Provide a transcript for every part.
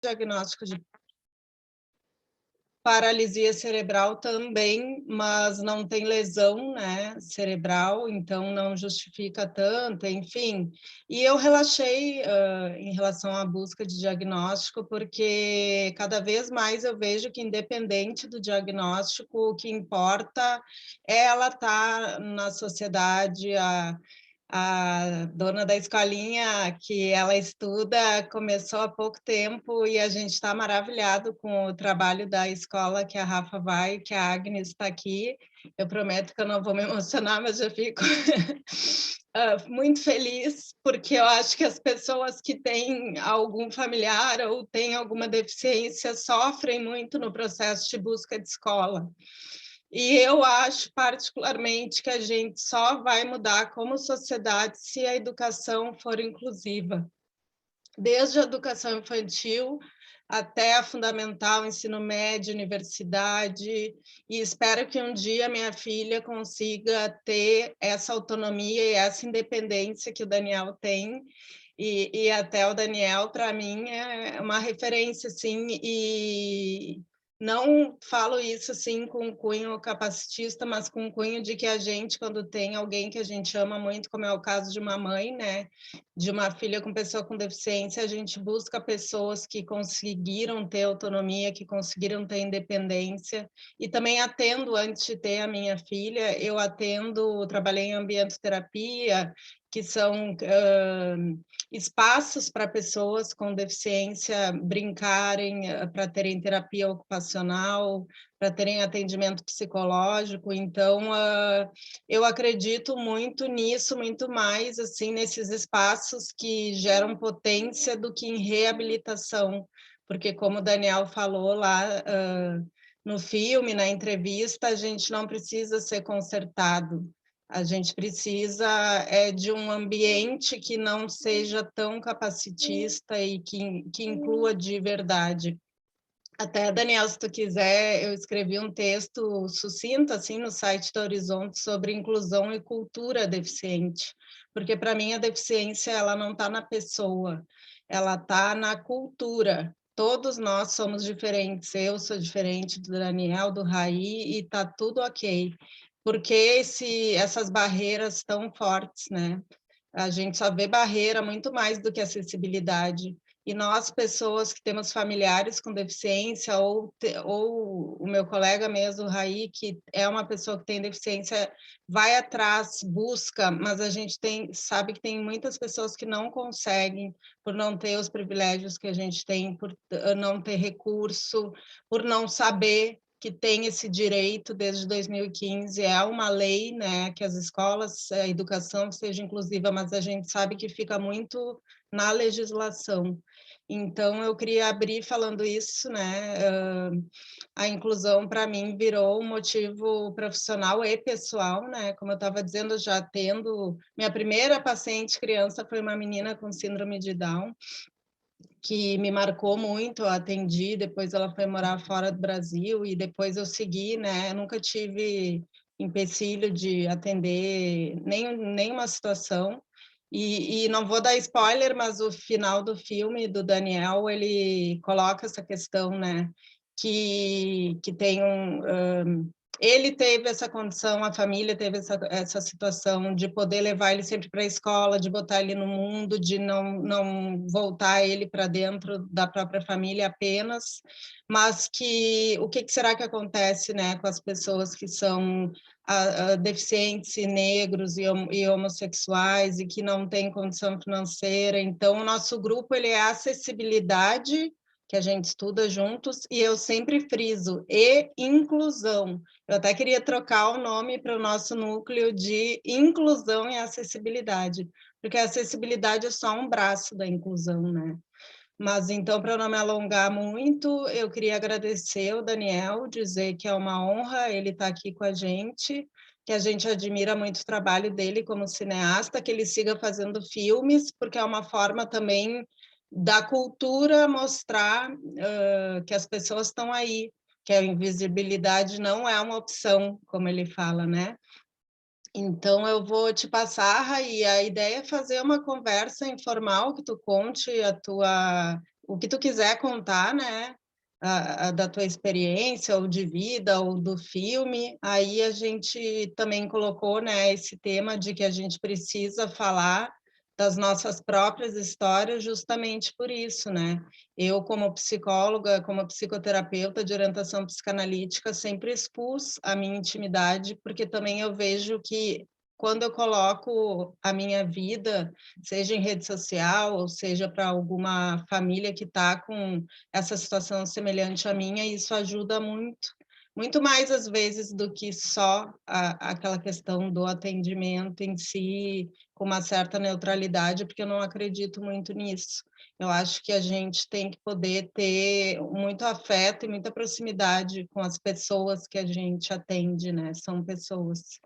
diagnóstico de paralisia cerebral também, mas não tem lesão, né, cerebral, então não justifica tanto, enfim. E eu relaxei em relação à busca de diagnóstico, porque cada vez mais eu vejo que, independente do diagnóstico, o que importa é ela estar na sociedade, a dona da escolinha que ela estuda começou há pouco tempo e a gente está maravilhado com o trabalho da escola que a Rafa vai, que a Agnes está aqui. Eu prometo que eu não vou me emocionar, mas eu fico muito feliz, porque eu acho que as pessoas que têm algum familiar ou têm alguma deficiência sofrem muito no processo de busca de escola. E eu acho, particularmente, que a gente só vai mudar como sociedade se a educação for inclusiva. Desde a educação infantil até a fundamental, ensino médio, universidade, e espero que um dia minha filha consiga ter essa autonomia e essa independência que o Daniel tem, e até o Daniel, para mim, é uma referência, assim, e não falo isso assim com um cunho capacitista, mas com um cunho de que a gente, quando tem alguém que a gente ama muito, como é o caso de uma mãe, né, de uma filha com pessoa com deficiência, a gente busca pessoas que conseguiram ter autonomia, que conseguiram ter independência, e também atendo, antes de ter a minha filha, eu atendo, trabalhei em ambiente terapia, que são espaços para pessoas com deficiência brincarem, para terem terapia ocupacional, para terem atendimento psicológico. Então, eu acredito muito nisso, muito mais assim nesses espaços que geram potência do que em reabilitação, porque como o Daniel falou lá no filme, na entrevista, a gente não precisa ser consertado. A gente precisa de um ambiente que não seja tão capacitista e que inclua de verdade. Até, Daniel, se tu quiser, eu escrevi um texto sucinto, assim, no site da Horizonte, sobre inclusão e cultura deficiente, porque, para mim, a deficiência, ela não está na pessoa, ela está na cultura. Todos nós somos diferentes, eu sou diferente do Daniel, do Raí, e está tudo ok. Porque essas barreiras tão fortes, né? A gente só vê barreira muito mais do que acessibilidade. E nós, pessoas que temos familiares com deficiência, ou o meu colega mesmo, o Raí, que é uma pessoa que tem deficiência, vai atrás, busca, mas a gente sabe que tem muitas pessoas que não conseguem, por não ter os privilégios que a gente tem, por não ter recurso, por não saber que tem esse direito desde 2015, é uma lei, né, que as escolas, a educação seja inclusiva, mas a gente sabe que fica muito na legislação. Então, eu queria abrir falando isso, né, a inclusão, para mim, virou um motivo profissional e pessoal, né, como eu estava dizendo, eu já atendo, minha primeira paciente criança foi uma menina com síndrome de Down, que me marcou muito, eu atendi, depois ela foi morar fora do Brasil e depois eu segui, né? Eu nunca tive empecilho de atender nenhuma situação. E não vou dar spoiler, mas o final do filme do Daniel, ele coloca essa questão, né? Que tem ele teve essa condição, a família teve essa situação de poder levar ele sempre para a escola, de botar ele no mundo, de não voltar ele para dentro da própria família apenas, mas que o que será que acontece, né, com as pessoas que são deficientes, negros e homossexuais e que não têm condição financeira. Então, o nosso grupo ele é acessibilidade, que a gente estuda juntos, e eu sempre friso, e inclusão. Eu até queria trocar o nome para o nosso núcleo de inclusão e acessibilidade, porque a acessibilidade é só um braço da inclusão, né? Mas, então, para não me alongar muito, eu queria agradecer ao Daniel, dizer que é uma honra ele estar aqui com a gente, que a gente admira muito o trabalho dele como cineasta, que ele siga fazendo filmes, porque é uma forma também da cultura mostrar que as pessoas estão aí, que a invisibilidade não é uma opção, como ele fala, né? Então, eu vou te passar, Raí, a ideia é fazer uma conversa informal, que tu conte a tua o que tu quiser contar, né, da tua experiência, ou de vida, ou do filme, aí a gente também colocou, né, esse tema de que a gente precisa falar das nossas próprias histórias justamente por isso, né? Eu, como psicóloga, como psicoterapeuta de orientação psicanalítica, sempre expus a minha intimidade, porque também eu vejo que quando eu coloco a minha vida, seja em rede social, ou seja para alguma família que está com essa situação semelhante à minha, isso ajuda muito, muito mais às vezes do que só aquela questão do atendimento em si, com uma certa neutralidade, porque eu não acredito muito nisso. Eu acho que a gente tem que poder ter muito afeto e muita proximidade com as pessoas que a gente atende, né? São pessoas,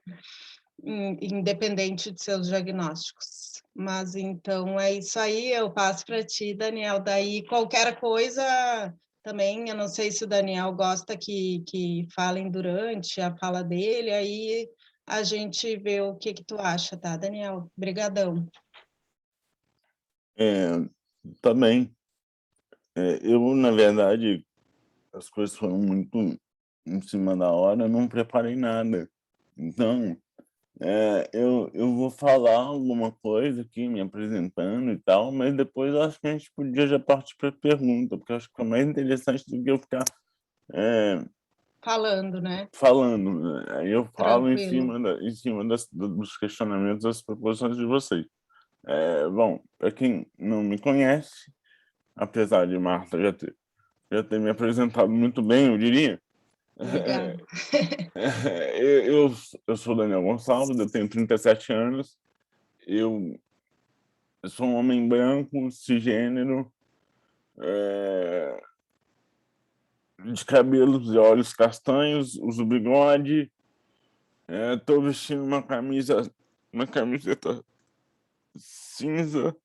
independente de seus diagnósticos. Mas então é isso aí, eu passo para ti, Daniel. Daí qualquer coisa também, eu não sei se o Daniel gosta que falem durante a fala dele, aí a gente vê o que tu acha, tá, Daniel? Obrigadão. Também. Eu, na verdade, as coisas foram muito em cima da hora, eu não preparei nada. Então, eu vou falar alguma coisa aqui, me apresentando e tal, mas depois eu acho que a gente podia já partir para a pergunta, porque eu acho que é mais interessante do que eu ficar Falando, né? falando, né? Aí eu falo Tranquilo. em cima dos questionamentos, das proposições de vocês. Bom, para quem não me conhece, apesar de Marta já ter me apresentado muito bem, eu diria. Obrigada. Eu sou Daniel Gonçalves, eu tenho 37 anos, eu sou um homem branco, cisgênero, de cabelos e olhos castanhos, uso bigode, estou vestindo uma camiseta cinza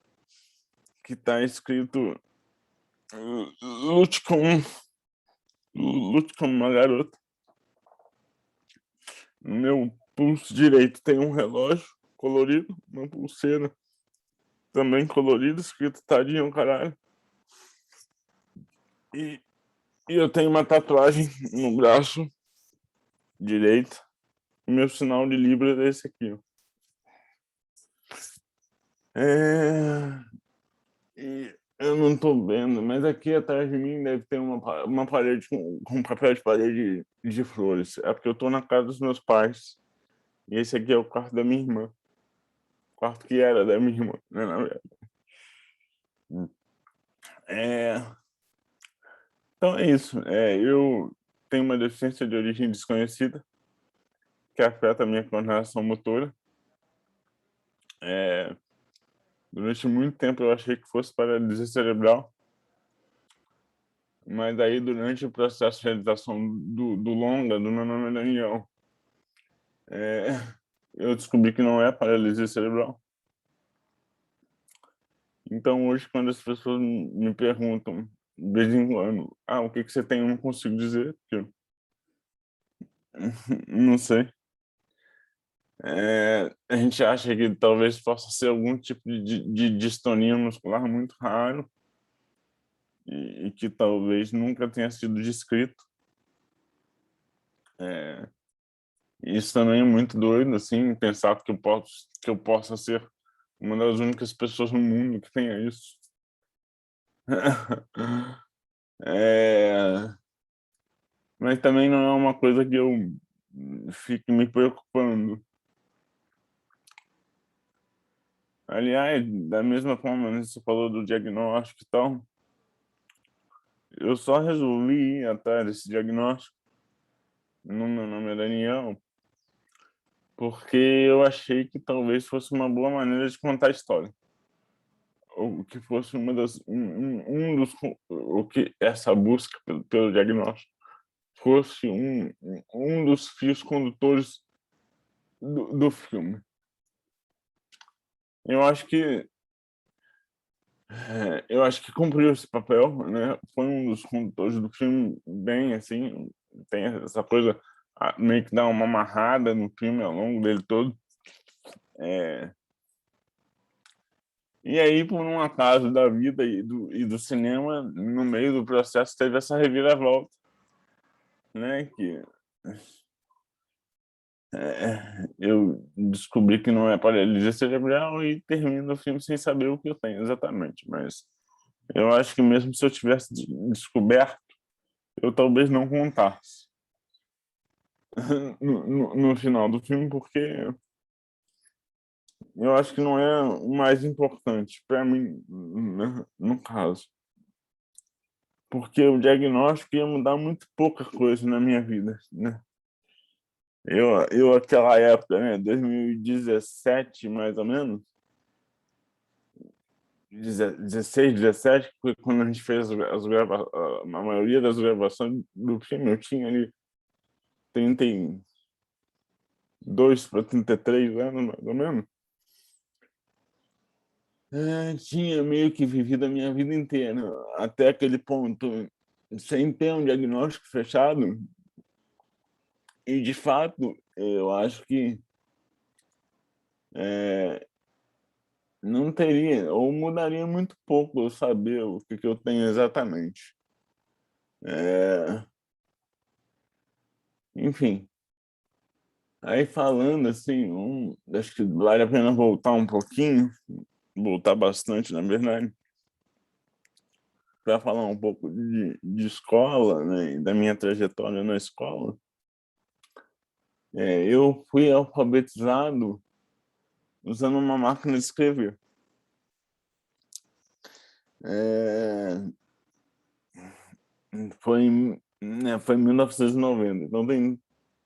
que está escrito lute como uma garota. No meu pulso direito tem um relógio colorido, uma pulseira também colorida, escrito tadinho, caralho. E eu tenho uma tatuagem no braço direito. O meu sinal de Libra é esse aqui. E eu não estou vendo, mas aqui atrás de mim deve ter uma parede com papel de parede de flores. É porque eu estou na casa dos meus pais. E esse aqui é o quarto da minha irmã. O quarto que era da minha irmã, né, na verdade. Então é isso. Eu tenho uma deficiência de origem desconhecida que afeta a minha coordenação motora. Durante muito tempo eu achei que fosse paralisia cerebral, mas aí durante o processo de realização do longa, do meu nome é Daniel, eu descobri que não é paralisia cerebral. Então hoje, quando as pessoas me perguntam de vez em quando, o que você tem, eu não consigo dizer, porque eu não sei. A gente acha que talvez possa ser algum tipo de distonia muscular muito raro e que talvez nunca tenha sido descrito. Isso também é muito doido, assim, pensar que eu possa ser uma das únicas pessoas no mundo que tenha isso. Mas também não é uma coisa que eu fique me preocupando. Aliás, da mesma forma que você falou do diagnóstico e tal, eu só resolvi ir atrás desse diagnóstico, no meu nome é Daniel, porque eu achei que talvez fosse uma boa maneira de contar a história. Ou que fosse um dos, o que essa busca pelo diagnóstico fosse um dos fios condutores do filme. Eu acho que eu acho que cumpriu esse papel, né? Foi um dos condutores do filme bem assim, tem essa coisa meio que dá uma amarrada no filme ao longo dele todo. E aí, por um acaso da vida e do cinema, no meio do processo teve essa reviravolta, né? Que eu descobri que não é paralisia cerebral e termino o filme sem saber o que eu tenho exatamente. Mas eu acho que mesmo se eu tivesse descoberto, eu talvez não contasse no final do filme, porque eu acho que não é o mais importante para mim, né, no caso. Porque o diagnóstico ia mudar muito pouca coisa na minha vida, né? Eu aquela época, né, 2017, mais ou menos, 16, 17, foi quando a gente fez a maioria das gravações do filme, eu tinha ali 32 para 33 anos, mais ou menos. Tinha meio que vivido a minha vida inteira, até aquele ponto, sem ter um diagnóstico fechado. E, de fato, eu acho que não teria, ou mudaria muito pouco eu saber o que eu tenho exatamente. Enfim, aí falando assim, acho que vale a pena voltar um pouquinho, voltar bastante, na verdade, para falar um pouco de escola, né, e da minha trajetória na escola. Eu fui alfabetizado usando uma máquina de escrever. Foi em 1990, então tem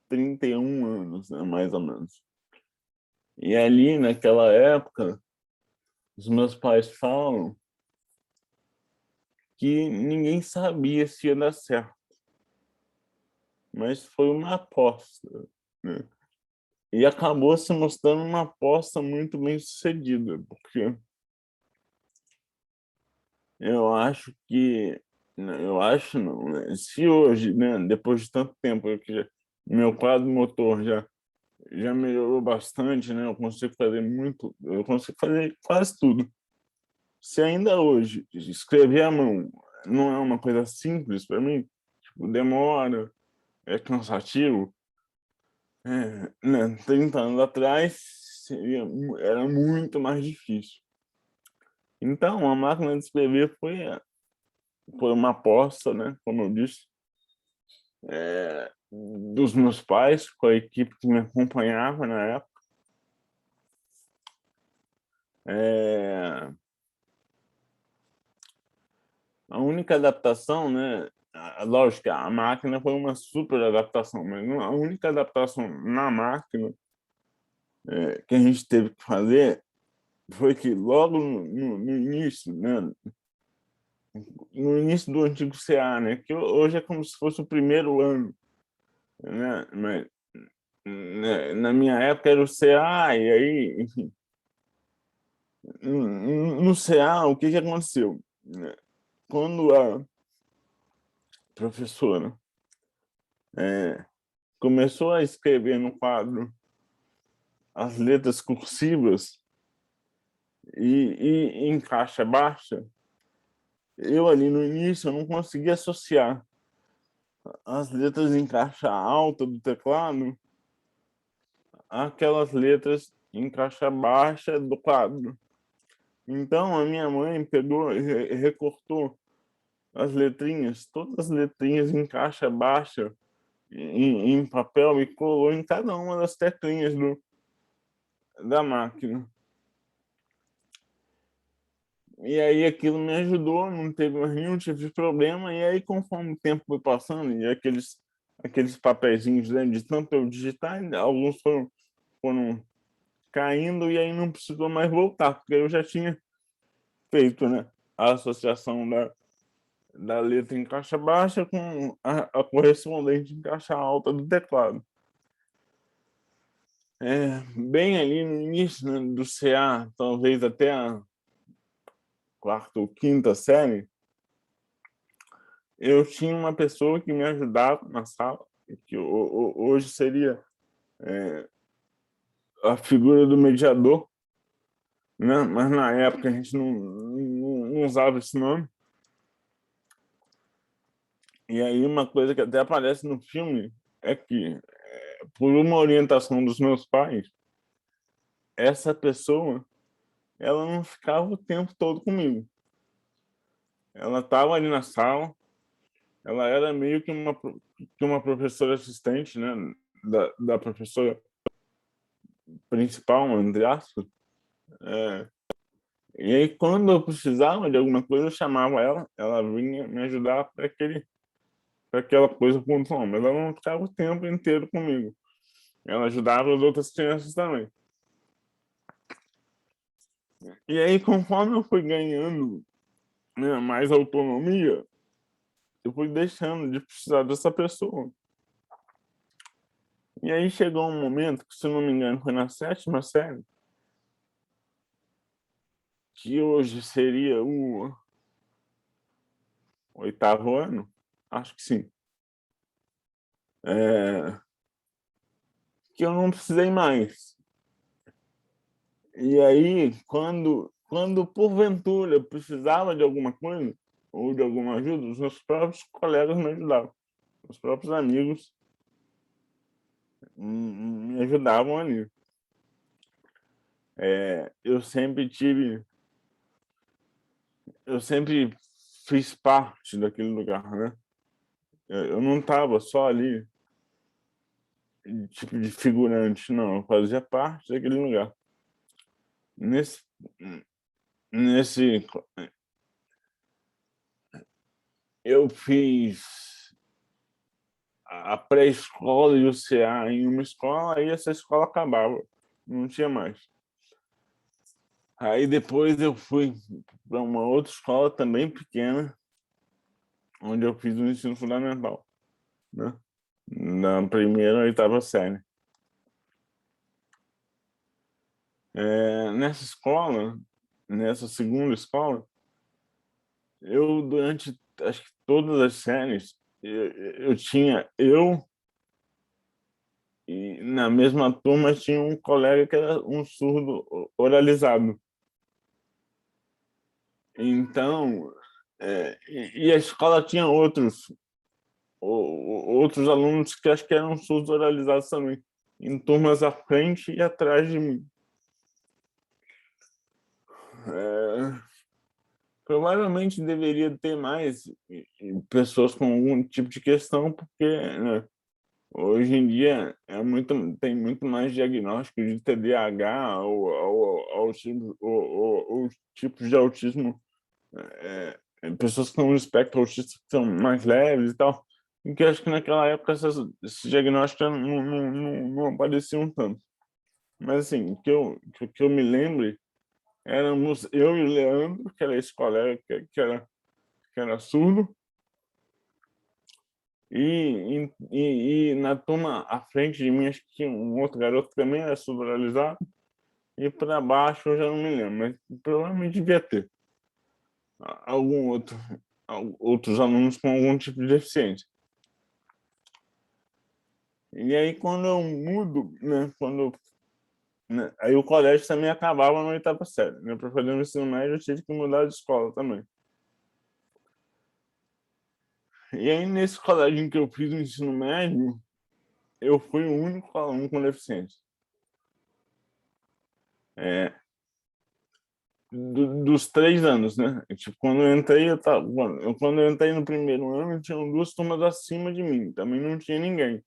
31 anos, né, mais ou menos. E ali, naquela época, os meus pais falam que ninguém sabia se ia dar certo, mas foi uma aposta, né? E acabou se mostrando uma aposta muito bem sucedida, porque eu acho que, eu acho não, né? Se hoje, né, depois de tanto tempo, meu quadro motor já melhorou bastante, né? Eu consigo fazer quase tudo. Se ainda hoje escrever à mão não é uma coisa simples para mim, tipo, demora, é cansativo, né? 30 anos atrás era muito mais difícil. Então, a máquina de escrever foi uma aposta, né? Como eu disse, dos meus pais, com a equipe que me acompanhava na época. É, a única adaptação, né? Lógico que a máquina foi uma super adaptação, mas a única adaptação na máquina que a gente teve que fazer foi que logo no início, né? No início do antigo CA, né? Que hoje é como se fosse o primeiro ano, né? Mas né, na minha época era o CA, e aí, enfim, no CA, o que aconteceu? Quando a professora começou a escrever no quadro as letras cursivas e em caixa baixa, eu ali no início eu não conseguia associar as letras em caixa alta do teclado àquelas letras em caixa baixa do quadro. Então a minha mãe pegou e recortou as letrinhas, todas as letrinhas em caixa baixa, em papel, e colou em cada uma das teclinhas da máquina. E aí aquilo me ajudou, não teve mais nenhum tipo de problema. E aí, conforme o tempo foi passando, e aqueles papeizinhos, né, de tanto eu digitar, alguns foram caindo, e aí não precisou mais voltar, porque eu já tinha feito, né, a associação da letra em caixa baixa com a correspondente em caixa alta do teclado. Bem ali no início, né, do CA, talvez até a quarta ou quinta série, eu tinha uma pessoa que me ajudava na sala, que hoje seria a figura do mediador, né? Mas na época a gente não usava esse nome. E aí uma coisa que até aparece no filme é que, por uma orientação dos meus pais, essa pessoa, ela não ficava o tempo todo comigo. Ela estava ali na sala, ela era meio que uma professora assistente, né, da professora principal, entre aspas. É, e aí, quando eu precisava de alguma coisa, eu chamava ela vinha me ajudar para aquela coisa pontual, mas ela não ficava o tempo inteiro comigo. Ela ajudava as outras crianças também. E aí, conforme eu fui ganhando, né, mais autonomia, eu fui deixando de precisar dessa pessoa. E aí chegou um momento, que se não me engano foi na 7ª série, que hoje seria o 8º ano, acho que sim, que eu não precisei mais. E aí, quando porventura eu precisava de alguma coisa, ou de alguma ajuda, os meus próprios colegas me ajudavam. Os próprios amigos me ajudavam ali. Eu sempre fiz parte daquele lugar, né? Eu não estava só ali, tipo de figurante, não. Eu fazia parte daquele lugar. Nesse, nesse, eu fiz a pré-escola e o CA em uma escola, aí essa escola acabava, não tinha mais. Aí depois eu fui para uma outra escola também pequena, onde eu fiz o ensino fundamental, né? Na primeira e 8ª série. Nessa escola, nessa segunda escola, eu durante acho que todas as séries, eu tinha e na mesma turma tinha um colega que era um surdo oralizado. Então, e a escola tinha outros alunos que acho que eram surdos oralizados também, em turmas à frente e atrás de mim. Provavelmente deveria ter mais pessoas com algum tipo de questão, porque, né, hoje em dia tem muito mais diagnóstico de TDAH ou tipos de autismo, pessoas com um espectro autista que são mais leves e tal, e que acho que naquela época esses diagnósticos não apareciam tanto. Mas assim, que eu me lembre, éramos eu e o Leandro, que era esse colega que era surdo, e na turma à frente de mim, acho que tinha um outro garoto que também era surdo oralizado, e para baixo eu já não me lembro, mas provavelmente devia ter algum outros alunos com algum tipo de deficiência. E aí quando eu mudo, né, né, aí o colégio também acabava na 8ª série, né, para fazer o ensino médio eu tive que mudar de escola também. E aí nesse colégio em que eu fiz o ensino médio, eu fui o único aluno com deficiência. Dos 3 anos, né? Tipo, quando eu entrei, quando eu entrei no primeiro ano, tinham 2 turmas acima de mim, também não tinha ninguém.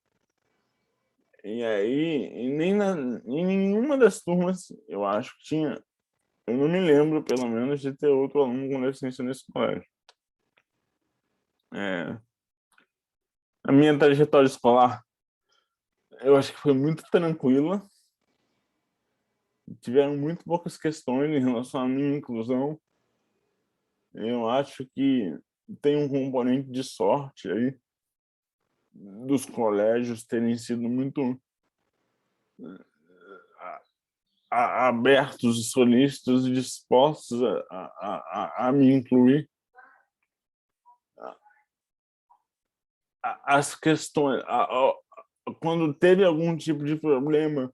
E aí, em nenhuma das turmas, eu acho que tinha, eu não me lembro, pelo menos, de ter outro aluno com deficiência nesse colégio. É, a minha trajetória escolar, eu acho que foi muito tranquila, tiveram muito poucas questões em relação à minha inclusão. Eu acho que tem um componente de sorte aí, dos colégios terem sido muito abertos e solistas e dispostos a me incluir. As questões, quando teve algum tipo de problema,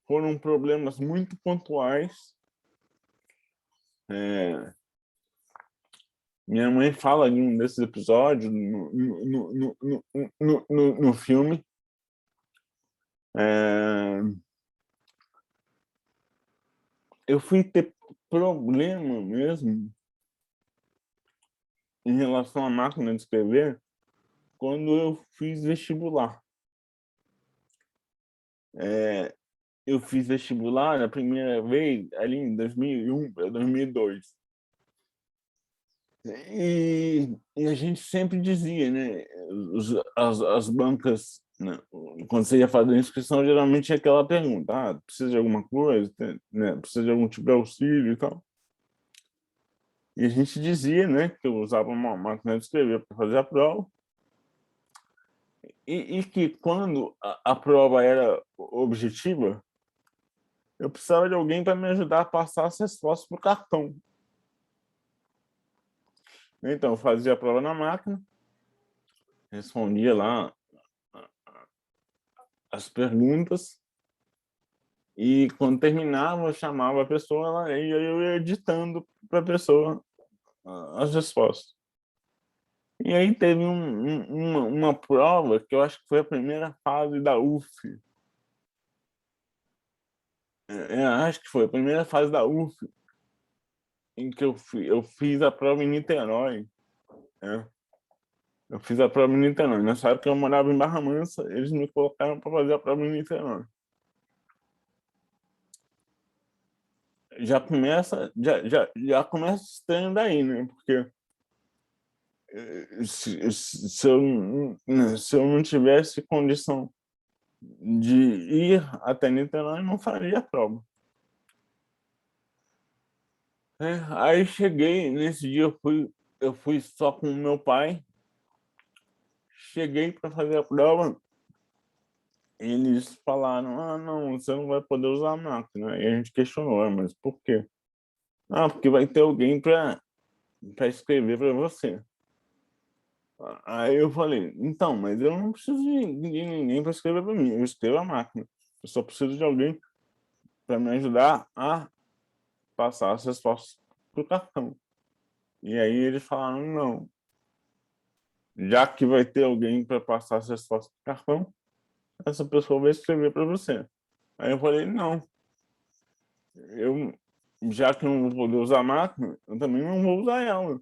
foram problemas muito pontuais, Minha mãe fala em um desses episódios no filme. Eu fui ter problema mesmo em relação à máquina de escrever quando eu fiz vestibular. Eu fiz vestibular a primeira vez ali em 2001 para 2002. E a gente sempre dizia, né? As bancas, né? Quando você ia fazer a inscrição, geralmente tinha aquela pergunta: precisa de alguma coisa, né? Precisa de algum tipo de auxílio e tal. E a gente dizia, né, que eu usava uma máquina de escrever para fazer a prova. E que quando a prova era objetiva, eu precisava de alguém para me ajudar a passar as respostas para o cartão. Então, eu fazia a prova na máquina, respondia lá as perguntas, e quando terminava, eu chamava a pessoa e eu ia editando para a pessoa as respostas. E aí teve uma prova que eu acho que foi a primeira fase da UF. Acho que foi a primeira fase da UF em que eu fiz a prova em Niterói. Eu fiz a prova em Niterói. Nessa época eu morava em Barra Mansa, eles me colocaram para fazer a prova em Niterói. Já começa estranho daí, né? Porque se eu não tivesse condição de ir até Niterói, eu não faria a prova. Aí cheguei, nesse dia eu fui só com o meu pai, cheguei para fazer a prova, eles falaram: não, você não vai poder usar a máquina. E a gente questionou: mas por quê? Porque vai ter alguém para escrever para você. Aí eu falei: então, mas eu não preciso de ninguém para escrever para mim, eu escrevo a máquina. Eu só preciso de alguém para me ajudar a passar as respostas para o cartão. E aí eles falaram: não, já que vai ter alguém para passar as respostas para o cartão, essa pessoa vai escrever para você. Aí eu falei: não, já que eu não vou poder usar a máquina, eu também não vou usar ela.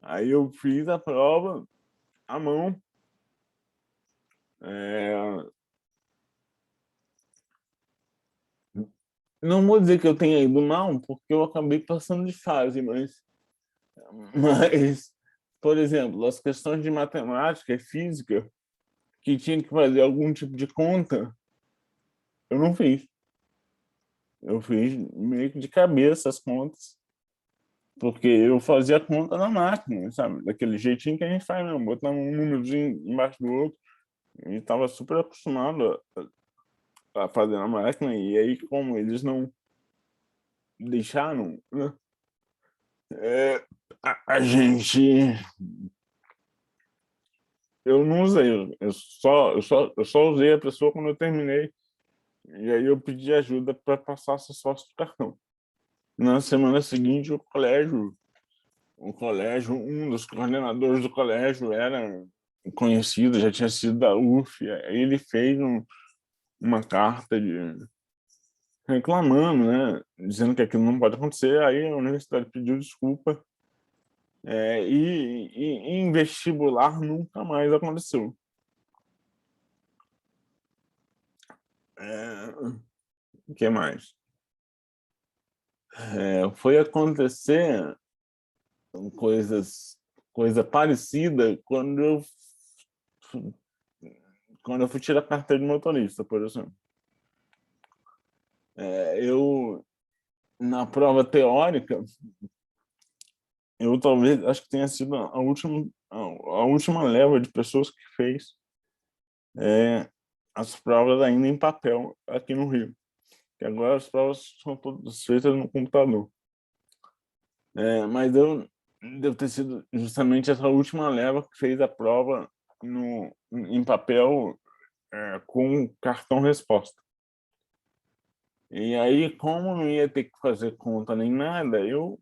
Aí eu fiz a prova à mão. Não vou dizer que eu tenha ido mal, porque eu acabei passando de fase, mas, por exemplo, as questões de matemática e física, que tinha que fazer algum tipo de conta, eu não fiz. Eu fiz meio que de cabeça as contas, porque eu fazia a conta na máquina, sabe? Daquele jeitinho que a gente faz, mesmo, botando um númerozinho embaixo do outro. E estava super acostumado a fazer na máquina, e aí, como eles não deixaram, né? A gente... Eu não usei, eu só usei a pessoa quando eu terminei, e aí eu pedi ajuda para passar essas fotos do cartão. Na semana seguinte, um dos coordenadores do colégio era conhecido, já tinha sido da UF, aí ele fez uma carta reclamando, né, dizendo que aquilo não pode acontecer. Aí a universidade pediu desculpa, e em vestibular nunca mais aconteceu. O que mais? Foi acontecer coisa parecida quando eu fui tirar a carteira de motorista, por exemplo. Eu, na prova teórica, eu talvez, acho que tenha sido a última leva de pessoas que fez as provas ainda em papel aqui no Rio. Que agora as provas são todas feitas no computador. Mas eu devo ter sido justamente essa última leva que fez a prova em papel, com cartão resposta. E aí, como não ia ter que fazer conta nem nada, eu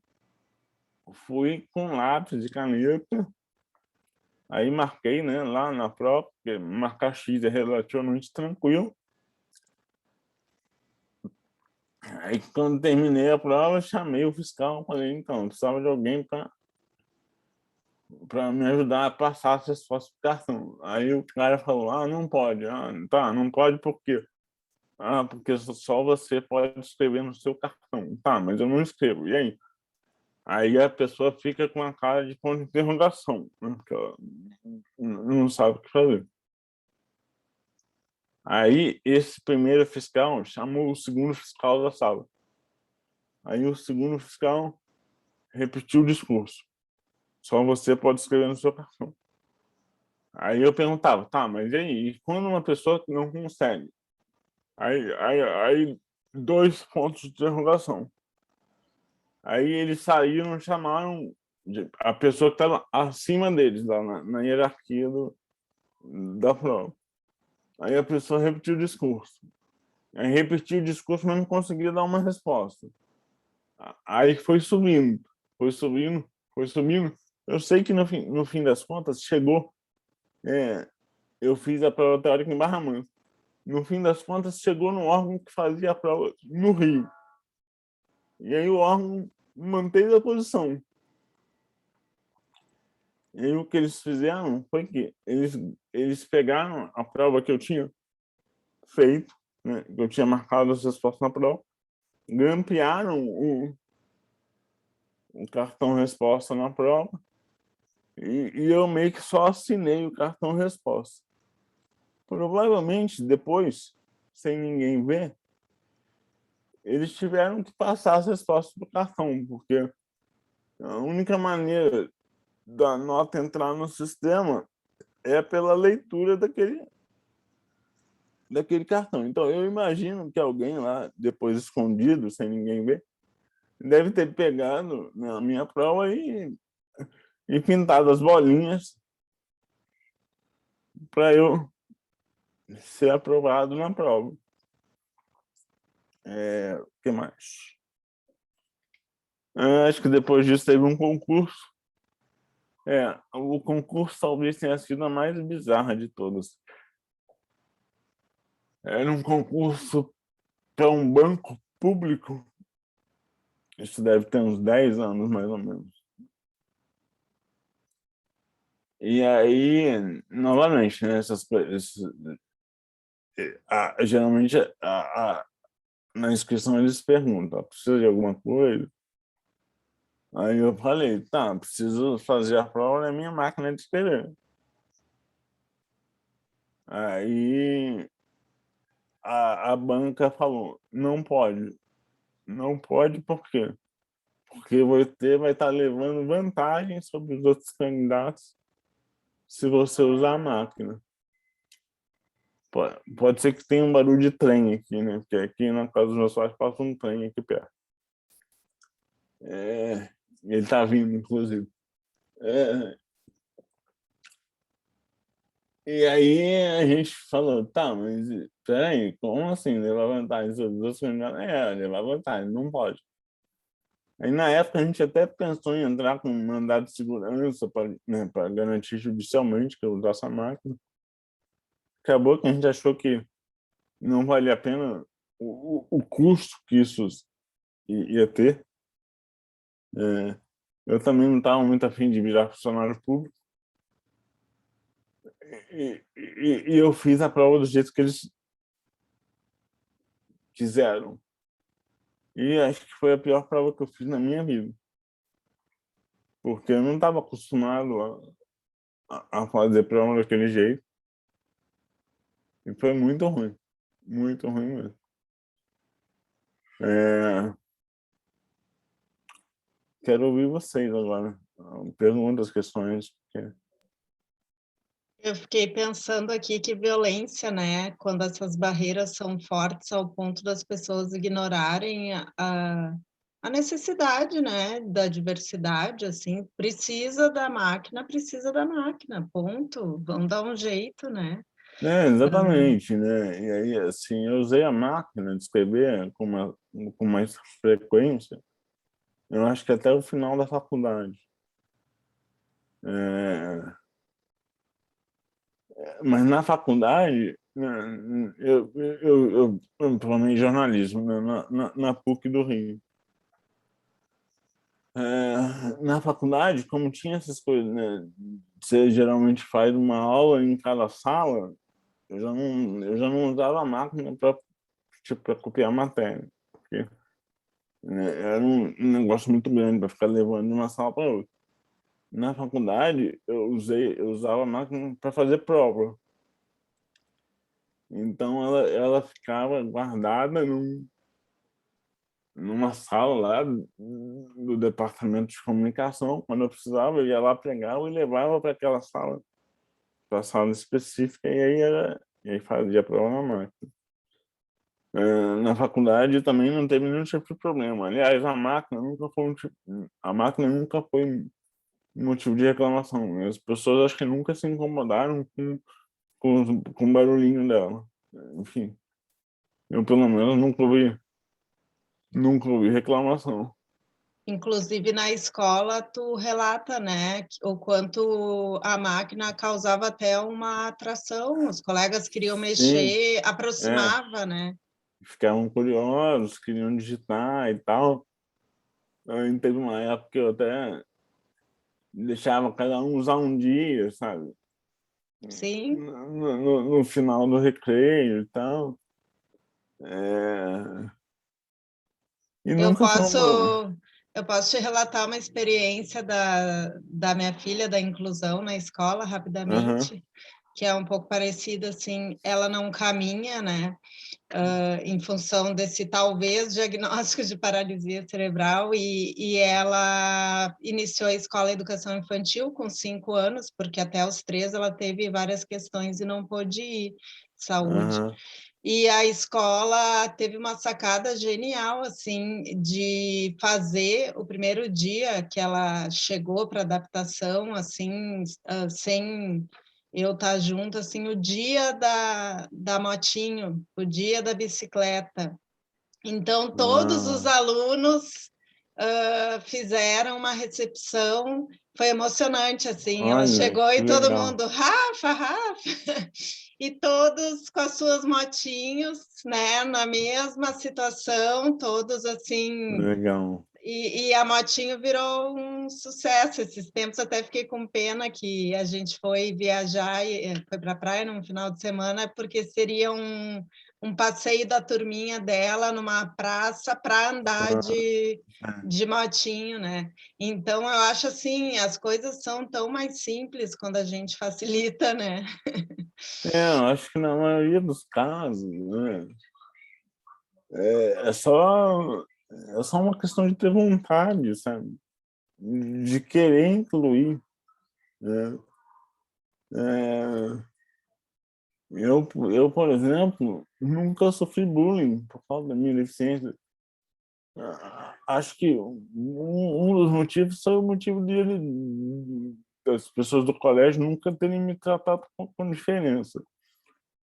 fui com lápis e caneta, aí marquei, né, lá na prova, porque marcar X é relativamente tranquilo. Aí, quando terminei a prova, chamei o fiscal, falei, então, precisava de alguém para me ajudar a passar as respostas do cartão. Aí o cara falou, não pode. Tá, não pode por quê? Porque só você pode escrever no seu cartão. Tá, mas eu não escrevo. E aí? Aí a pessoa fica com a cara de ponto de interrogação, né? Porque ela não sabe o que fazer. Aí esse primeiro fiscal chamou o segundo fiscal da sala. Aí o segundo fiscal repetiu o discurso. Só você pode escrever no seu cartão. Aí eu perguntava, tá, mas e aí? E quando uma pessoa não consegue? Aí 2 pontos de interrogação. Aí eles saíram e chamaram a pessoa que estava acima deles, lá na hierarquia da prova. Aí a pessoa repetiu o discurso. Aí repetiu o discurso, mas não conseguia dar uma resposta. Aí foi subindo, foi subindo, foi subindo. Eu sei que no fim das contas chegou. Eu fiz a prova teórica em Barra Mansa. No fim das contas, chegou no órgão que fazia a prova no Rio. E aí o órgão manteve a posição. E aí o que eles fizeram foi que eles pegaram a prova que eu tinha feito, né, que eu tinha marcado as respostas na prova, grampearam o cartão resposta na prova e eu meio que só assinei o cartão resposta. Provavelmente, depois, sem ninguém ver, eles tiveram que passar as respostas para o cartão, porque a única maneira da nota entrar no sistema é pela leitura daquele cartão. Então, eu imagino que alguém lá, depois escondido, sem ninguém ver, deve ter pegado na minha prova e pintado as bolinhas para eu ser aprovado na prova. O que mais? Acho que depois disso teve um concurso. O concurso talvez tenha sido a mais bizarra de todas. Era um concurso para um banco público. Isso deve ter uns 10 anos, mais ou menos. E aí, novamente, né, essas coisas. Geralmente, na inscrição eles perguntam, precisa de alguma coisa? Aí eu falei, tá, preciso fazer a prova na minha máquina de escrever. Aí a banca falou, não pode. Não pode por quê? Porque você vai estar levando vantagem sobre os outros candidatos se você usar a máquina. Pode ser que tenha um barulho de trem aqui, né? Porque aqui na casa dos meus pais passa um trem aqui perto. Ele está vindo, inclusive. E aí a gente falou, tá, mas peraí, como assim levar vantagem sobre os outros candidatos? Levar vantagem, não pode. Aí na época a gente até pensou em entrar com um mandado de segurança para, né, garantir judicialmente que eu usasse a máquina. Acabou que a gente achou que não valia a pena o custo que isso ia ter. Eu também não estava muito afim de virar funcionário público. E eu fiz a prova do jeito que eles quiseram. E acho que foi a pior prova que eu fiz na minha vida. Porque eu não estava acostumado a fazer prova daquele jeito. E foi muito ruim. Muito ruim mesmo. Quero ouvir vocês agora. Perguntas, questões. Eu fiquei pensando aqui que violência, né? Quando essas barreiras são fortes ao ponto das pessoas ignorarem a necessidade, né, da diversidade, assim, precisa da máquina, ponto. Vão dar um jeito, né? Exatamente, né? E aí, assim, eu usei a máquina de escrever com mais frequência, eu acho que até o final da faculdade. É, mas na faculdade, né, eu me formei em jornalismo, né, na PUC do Rio. Na faculdade, como tinha essas coisas, né, você geralmente faz uma aula em cada sala, eu já não usava a máquina para tipo, copiar a matéria, porque né, era um negócio muito grande para ficar levando de uma sala para outra. Na faculdade, eu usava a máquina para fazer prova. Então, ela ficava guardada numa sala lá do departamento de comunicação. Quando eu precisava, eu ia lá, pegava e levava para a sala específica, e aí fazia a prova na máquina. Na faculdade também não teve nenhum tipo de problema. Aliás, a máquina nunca foi motivo de reclamação. As pessoas acho que nunca se incomodaram com o barulhinho dela. Enfim, eu pelo menos nunca ouvi reclamação. Inclusive, na escola, tu relata, né, o quanto a máquina causava até uma atração, os colegas queriam Sim, mexer, é, aproximava, né? ficavam curiosos, queriam digitar e tal. Aí teve uma época que eu até deixava cada um usar um dia, sabe? Sim, No final do recreio e tal. É, e eu nunca foi um posso, problema. eu posso te relatar uma experiência da minha filha da inclusão na escola, Aham, rapidamente, que é um pouco parecida, assim, ela não caminha, né? Em função desse talvez diagnóstico de paralisia cerebral, e ela iniciou a escola de educação infantil com 5 anos, porque até os 3 ela teve várias questões e não pôde ir, saúde. aham, E a escola teve uma sacada genial, assim, de fazer o primeiro dia que ela chegou para adaptação, assim, sem eu estar junto, assim, o dia da motinho, o dia da bicicleta. Então, todos os ah, alunos fizeram uma recepção, foi emocionante, assim, ela olha, chegou que e todo legal. mundo, Rafa, Rafa, e todos com as suas motinhos, né, na mesma situação, todos assim, Legal. e a motinho virou um sucesso. Esses tempos até fiquei com pena que a gente foi viajar e foi para a praia no final de semana, porque seria um passeio da turminha dela numa praça para andar de motinho, né? Então, eu acho assim, as coisas são tão mais simples quando a gente facilita, né? Eu acho que na maioria dos casos, né, é só uma questão de ter vontade, sabe? De querer incluir, né? É, por exemplo, nunca sofri bullying por causa da minha deficiência. Acho que um dos motivos foi o motivo das pessoas do colégio nunca terem me tratado com diferença.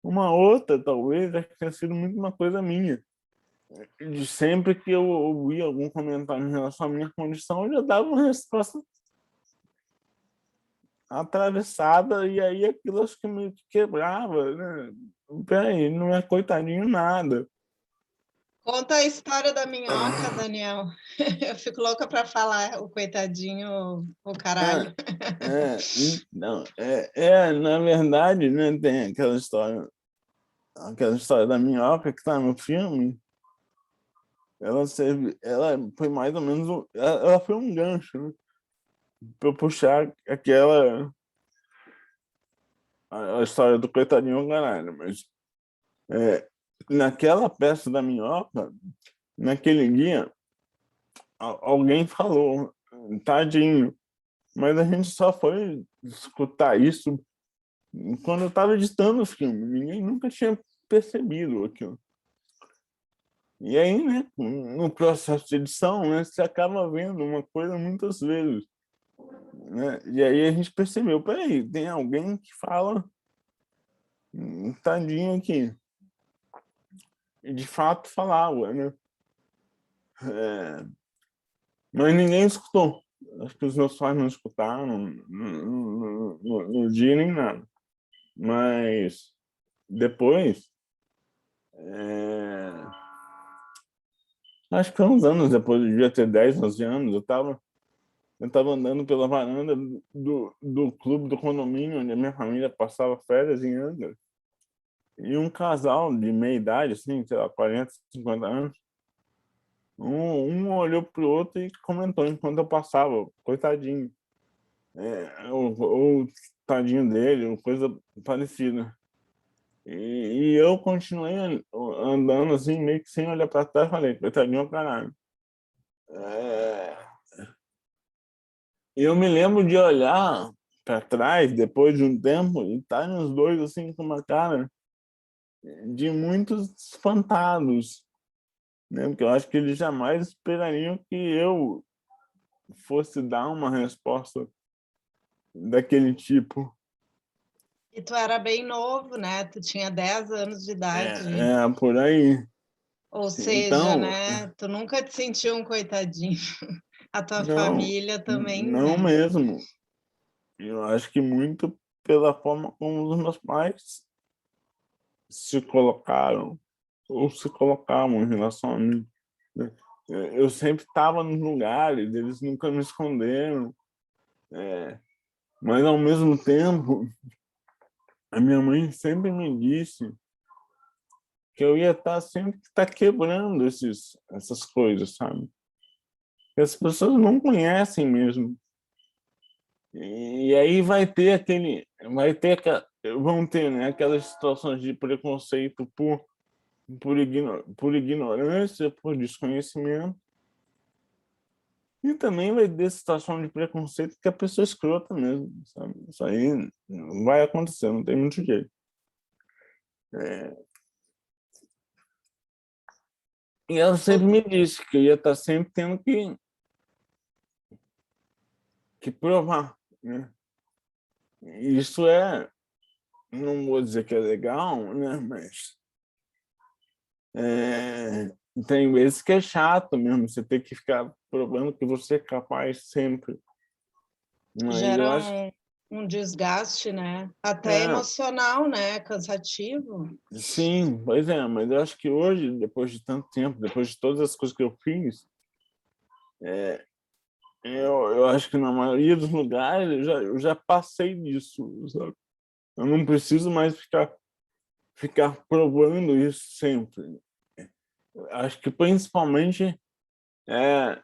Uma outra, talvez, acho que tenha sido muito uma coisa minha. De sempre que eu ouvia algum comentário em relação à minha condição, eu já dava uma resposta atravessada, e aí aquilo acho que me quebrava, né? Peraí, não é coitadinho nada. Conta a história da minhoca, Daniel. Eu fico louca para falar o coitadinho, o caralho. Não, na verdade, né, tem aquela história da minhoca que está no filme. Ela foi mais ou menos, ela foi um gancho, né, para puxar a história do coitadinho caralho, mas naquela peça da minhoca, naquele dia, alguém falou, tadinho, mas a gente só foi escutar isso quando eu estava editando o filme, ninguém nunca tinha percebido aquilo. E aí, né, no processo de edição, né, você acaba vendo uma coisa muitas vezes, né? E aí a gente percebeu, peraí, tem alguém que fala tadinho que de fato falava, né? Mas ninguém escutou. Acho que os meus pais não escutaram, no dia nem nada. Mas depois, acho que uns anos depois, eu devia ter 10, 11 anos, eu tava andando pela varanda do clube do condomínio, onde a minha família passava férias em Angra. E um casal de meia idade, assim, sei lá, 40, 50 anos, um olhou pro outro e comentou enquanto eu passava, coitadinho. Ou tadinho dele, ou coisa parecida. E eu continuei andando assim, meio que sem olhar para trás, falei, coitadinho ao caralho. E eu me lembro de olhar para trás, depois de um tempo, e estar nos dois assim com uma cara de muitos espantados, né? Porque eu acho que eles jamais esperariam que eu fosse dar uma resposta daquele tipo. E tu era bem novo, né? Tu tinha 10 anos de idade. Por aí. Ou seja, Então, né? Tu nunca te sentiu um coitadinho. A tua não, família também, não né? mesmo. Eu acho que muito pela forma como os meus pais se colocaram ou se colocavam em relação a mim, né? Eu sempre estava nos lugares, eles nunca me esconderam, mas ao mesmo tempo a minha mãe sempre me disse que eu ia estar sempre quebrando essas coisas, sabe? Que as pessoas não conhecem mesmo. E aí vão ter, né, aquelas situações de preconceito por ignorância, por desconhecimento. E também vai ter situação de preconceito que a pessoa é escrota mesmo, sabe? Isso aí vai acontecer, não tem muito jeito. E ela sempre me disse que eu ia estar sempre tendo que provar, né? Isso não vou dizer que é legal, né? Mas tem vezes que é chato mesmo, você ter que ficar provando que você é capaz sempre. Mas eu Gera acho que um desgaste, né? Até é, emocional, né? Cansativo. sim, pois é, mas eu acho que hoje, depois de tanto tempo, depois de todas as coisas que eu fiz, eu acho que na maioria dos lugares eu já passei disso, sabe? Eu não preciso mais ficar provando isso sempre. Acho que principalmente é,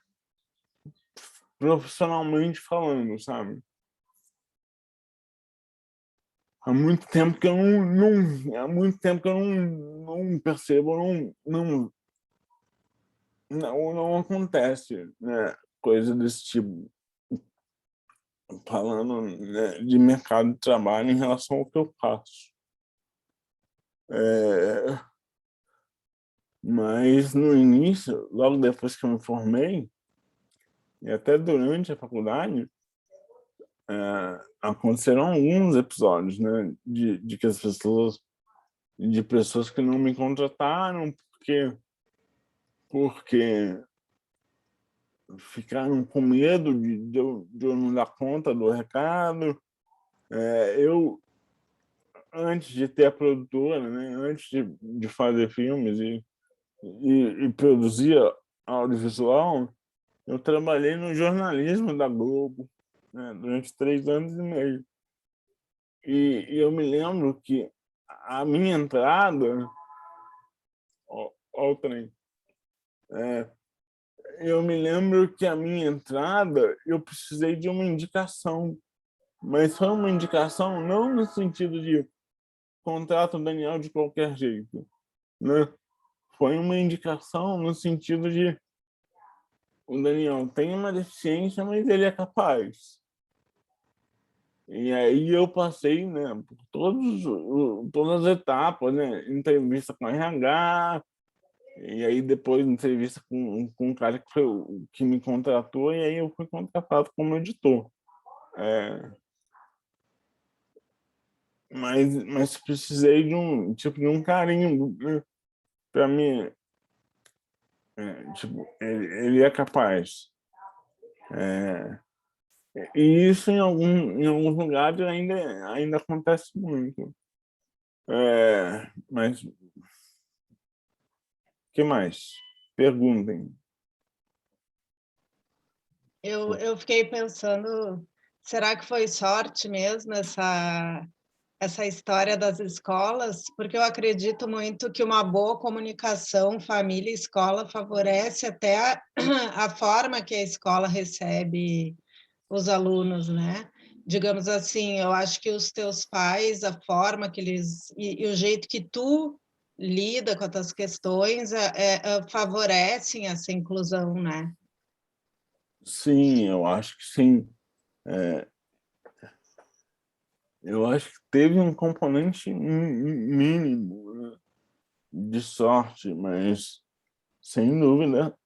profissionalmente falando, sabe? Há muito tempo que eu há muito tempo que eu não percebo, não acontece, né? Coisa desse tipo, falando, né, de mercado de trabalho em relação ao que eu faço. É, mas no início, logo depois que eu me formei, e até durante a faculdade, aconteceram alguns episódios, né, de que as pessoas, de pessoas que não me contrataram porque ficaram com medo de eu não dar conta do recado. Eu, antes de ter a produtora, né, antes de fazer filmes e produzir audiovisual, eu trabalhei no jornalismo da Globo, né, durante 3 anos e meio. E eu me lembro que a minha entrada, ó o trem, é, eu me lembro que a minha entrada, eu precisei de uma indicação, mas foi uma indicação não no sentido de contrato o Daniel de qualquer jeito, né? Foi uma indicação no sentido de o Daniel tem uma deficiência, mas ele é capaz. E aí eu passei, né, por todas as etapas, né? Entrevista com a RH, e aí depois entrevista com um cara que me contratou, e aí eu fui contratado como editor. É, mas precisei de um carimbo, né? Para mim, tipo, ele é capaz. E isso em alguns lugares ainda acontece muito. Mas o que mais? Perguntem. Eu fiquei pensando, será que foi sorte mesmo essa história das escolas? Porque eu acredito muito que uma boa comunicação família e escola favorece até a forma que a escola recebe os alunos, né? Digamos assim, eu acho que os teus pais, a forma que eles e o jeito que tu lida com as tuas questões favorecem essa inclusão, né? Sim, eu acho que sim. Eu acho que teve um componente mínimo, né, de sorte, mas sem dúvida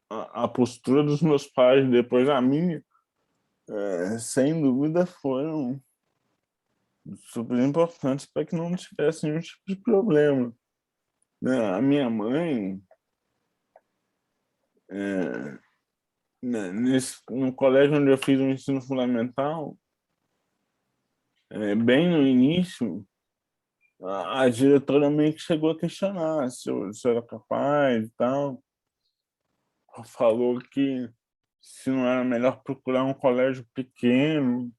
a postura dos meus pais, depois a minha, sem dúvida foram super importantes para que não tivesse nenhum tipo de problema, né? A minha mãe, no colégio onde eu fiz o ensino fundamental, bem no início, a diretora meio que chegou a questionar se eu era capaz e tal. Falou que se não era melhor procurar um colégio pequeno.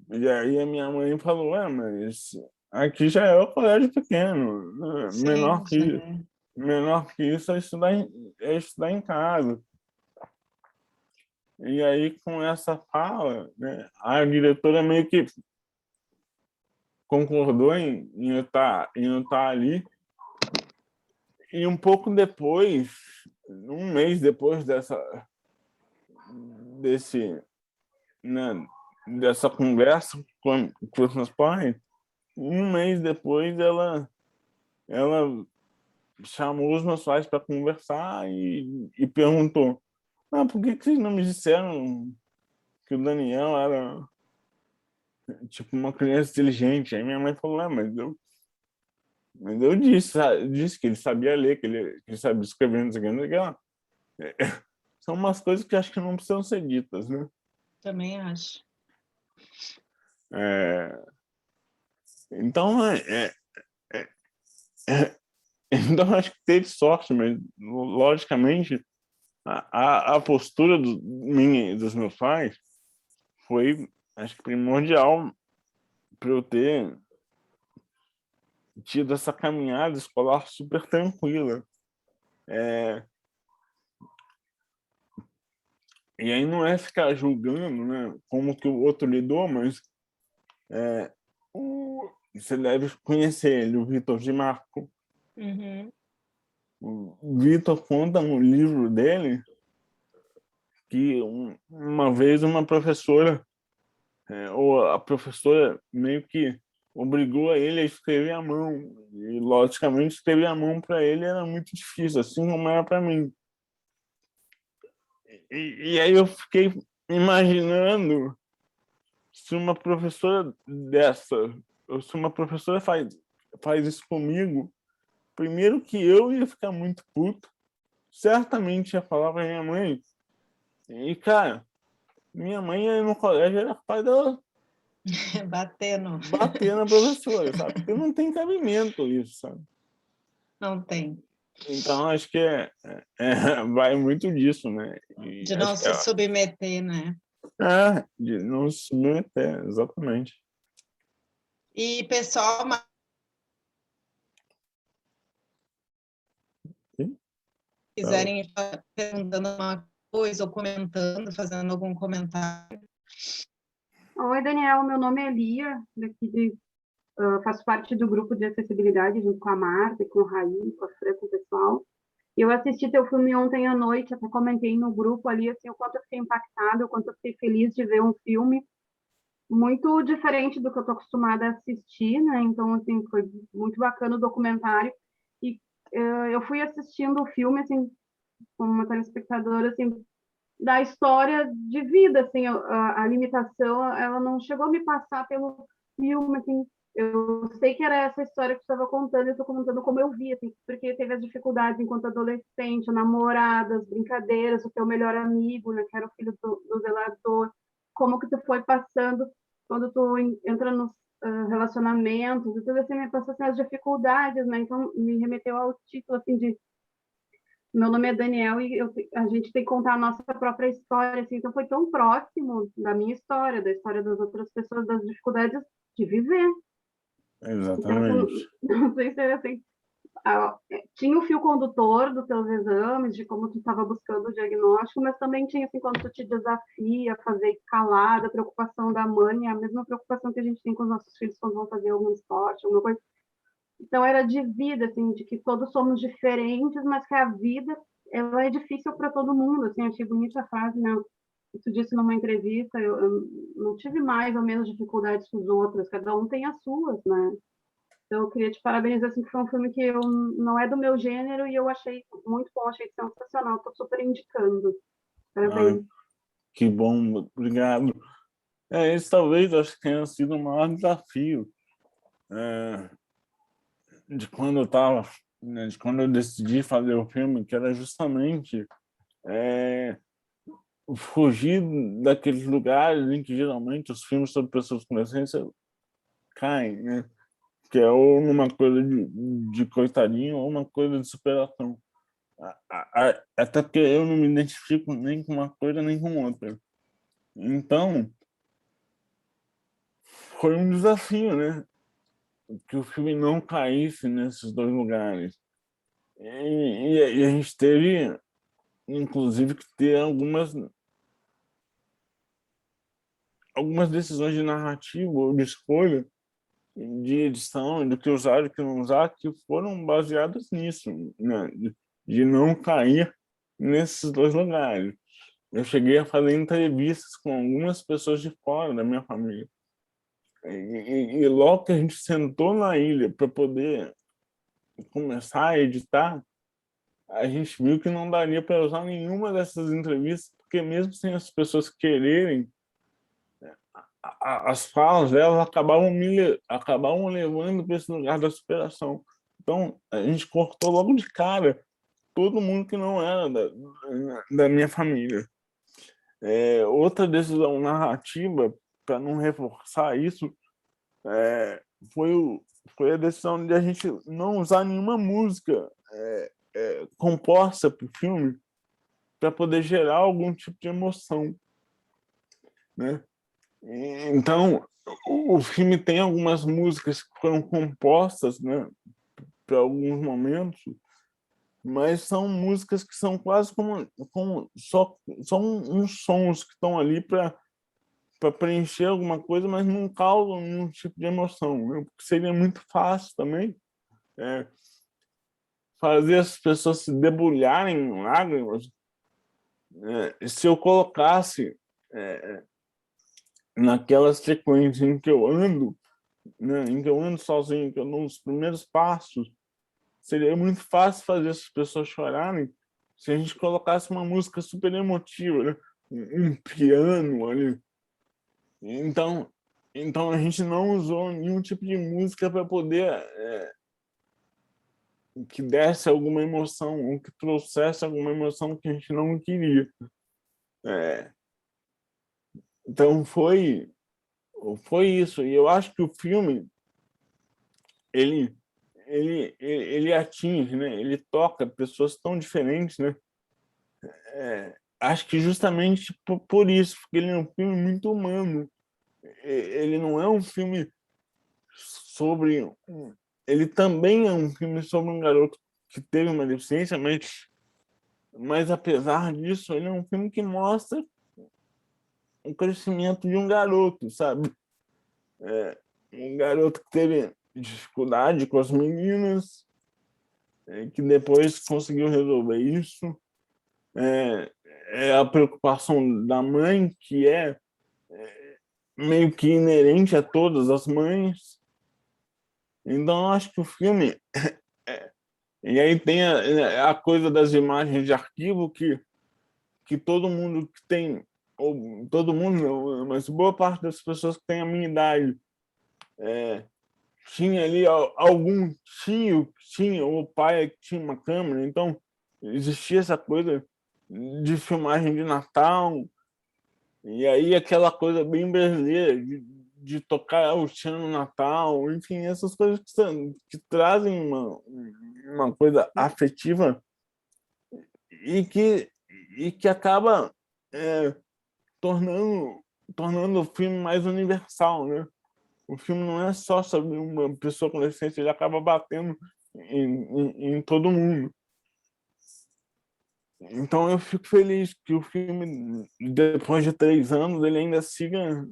E aí a minha mãe falou, mas aqui já é o colégio pequeno, né? Sim, já é. Menor que isso é estudar em casa. E aí, com essa fala, né, a diretora meio que concordou em eu estar ali. E um pouco depois, um mês depois desse, né, dessa conversa com os meus pais, um mês depois ela chamou os meus pais para conversar e perguntou: por que vocês não me disseram que o Daniel era tipo uma criança inteligente? Aí minha mãe falou: mas eu disse que ele sabia ler, que ele sabia escrever, não sei o que, não sei o que lá. São umas coisas que acho que não precisam ser ditas, né? Também acho. É, então, então acho que teve sorte, mas logicamente a postura minha e dos meus pais foi, acho que, primordial para eu ter tido essa caminhada escolar super tranquila. E aí não é ficar julgando, né, como que o outro lidou, mas você deve conhecer ele, o Vitor de Marco. Uhum. O Vitor conta no livro dele que uma vez uma professora, ou a professora meio que obrigou ele a escrever à mão. E, logicamente, escrever à mão para ele era muito difícil, assim como era para mim. E aí eu fiquei imaginando se uma professora dessa, ou se uma professora faz isso comigo, primeiro que eu ia ficar muito puto, certamente ia falar para minha mãe. E, cara, minha mãe no colégio era capaz dela Batendo. bater na professora, sabe? Porque não tem cabimento isso, sabe? Não tem. Então, acho que vai muito disso, né? E De não acho que se submeter, né? de não se submeter, exatamente. E pessoal, Sim, tá. quiserem perguntando uma coisa ou comentando, fazendo algum comentário. Oi, Daniel, meu nome é Lia, faço parte do grupo de acessibilidade junto com a Marta, com o Raí, com a Fran, com o pessoal. Eu assisti teu filme ontem à noite, até comentei no grupo ali, assim, o quanto eu fiquei impactada, o quanto eu fiquei feliz de ver um filme muito diferente do que eu tô acostumada a assistir, né? Então, assim, foi muito bacana o documentário. E eu fui assistindo o filme, assim, como uma telespectadora, assim, da história de vida, assim, a limitação, ela não chegou a me passar filme, assim, eu sei que era essa história que você estava contando, eu estou contando como eu vi, assim, porque teve as dificuldades enquanto adolescente, namoradas, brincadeiras, o teu melhor amigo, né, que era o filho do zelador, como que tu foi passando quando tu entra nos relacionamentos, e tudo assim, me passou assim, as dificuldades, né, então me remeteu ao título, assim, de meu nome é Daniel e a gente tem que contar a nossa própria história, assim, então foi tão próximo da minha história, da história das outras pessoas, das dificuldades de viver. Então, Exatamente. não sei se era assim, tinha o fio condutor dos teus exames, de como tu estava buscando o diagnóstico, mas também tinha, assim, quando tu te desafia a fazer escalada, a preocupação da mãe, a mesma preocupação que a gente tem com os nossos filhos quando vão fazer algum esporte, alguma coisa. Então, era de vida, assim, de que todos somos diferentes, mas que a vida, ela é difícil para todo mundo, assim, eu achei bonita a frase, né? Tu disse numa entrevista, eu não tive mais ou menos dificuldades que os outros, cada um tem as suas, né? Então, eu queria te parabenizar, assim, que foi um filme que eu, não é do meu gênero e eu achei muito bom, achei sensacional, estou super indicando. Ai, Parabéns. que bom, obrigado. Esse talvez acho que tenha sido o maior desafio é, de quando eu estava, né, de quando eu decidi fazer o filme, que era justamente é, fugir daqueles lugares em que geralmente os filmes sobre pessoas com deficiência caem, né? Que é ou numa coisa de coitadinho ou uma coisa de superação. Até porque eu não me identifico nem com uma coisa nem com outra. Então, foi um desafio, né? Que o filme não caísse nesses dois lugares. E a gente teve, inclusive, que ter algumas decisões de narrativa ou de escolha, de edição, do que usar e do que não usar, que foram baseadas nisso, né? De não cair nesses dois lugares. Eu cheguei a fazer entrevistas com algumas pessoas de fora da minha família. E logo que a gente sentou na ilha para poder começar a editar, a gente viu que não daria para usar nenhuma dessas entrevistas, porque mesmo sem as pessoas quererem, as falas delas acabavam levando para esse lugar da superação. Então, a gente cortou logo de cara todo mundo que não era da minha família. Outra decisão narrativa, para não reforçar isso, é, foi, foi a decisão de a gente não usar nenhuma música composta para o filme para poder gerar algum tipo de emoção, né? Então, o filme tem algumas músicas que foram compostas, né, para alguns momentos, mas são músicas que são quase como só uns sons que estão ali para preencher alguma coisa, mas não causam nenhum tipo de emoção, né? Porque seria muito fácil também fazer as pessoas se debulharem em lágrimas, se eu colocasse naquela sequência em que eu ando, né, em que eu ando sozinho, que eu dou os primeiros passos, seria muito fácil fazer essas pessoas chorarem se a gente colocasse uma música super emotiva, né? Um piano ali. Então, então a gente não usou nenhum tipo de música para poder que desse alguma emoção, ou que trouxesse alguma emoção que a gente não queria. É, então foi isso. E eu acho que o filme ele ele atinge, né? Ele toca pessoas tão diferentes, né? Acho que justamente por isso, porque ele é um filme muito humano. Ele não é um filme sobre ele também é um filme sobre um garoto que teve uma deficiência, mas apesar disso, ele é um filme que mostra o crescimento de um garoto, sabe? Um garoto que teve dificuldade com as meninas, que depois conseguiu resolver isso. A preocupação da mãe, que é meio que inerente a todas as mães. Então, eu acho que o filme. E aí tem a coisa das imagens de arquivo que todo mundo que tem, ou todo mundo não, mas boa parte das pessoas que têm a minha idade tinha ali algum tio, ou pai que tinha uma câmera, então existia essa coisa de filmagem de Natal, e aí aquela coisa bem brasileira de tocar o chão no Natal, enfim, essas coisas que trazem uma coisa afetiva e que acaba tornando o filme mais universal, né? O filme não é só sobre uma pessoa com deficiência, ele acaba batendo em todo mundo. Então eu fico feliz que o filme, depois de 3 anos, ele ainda siga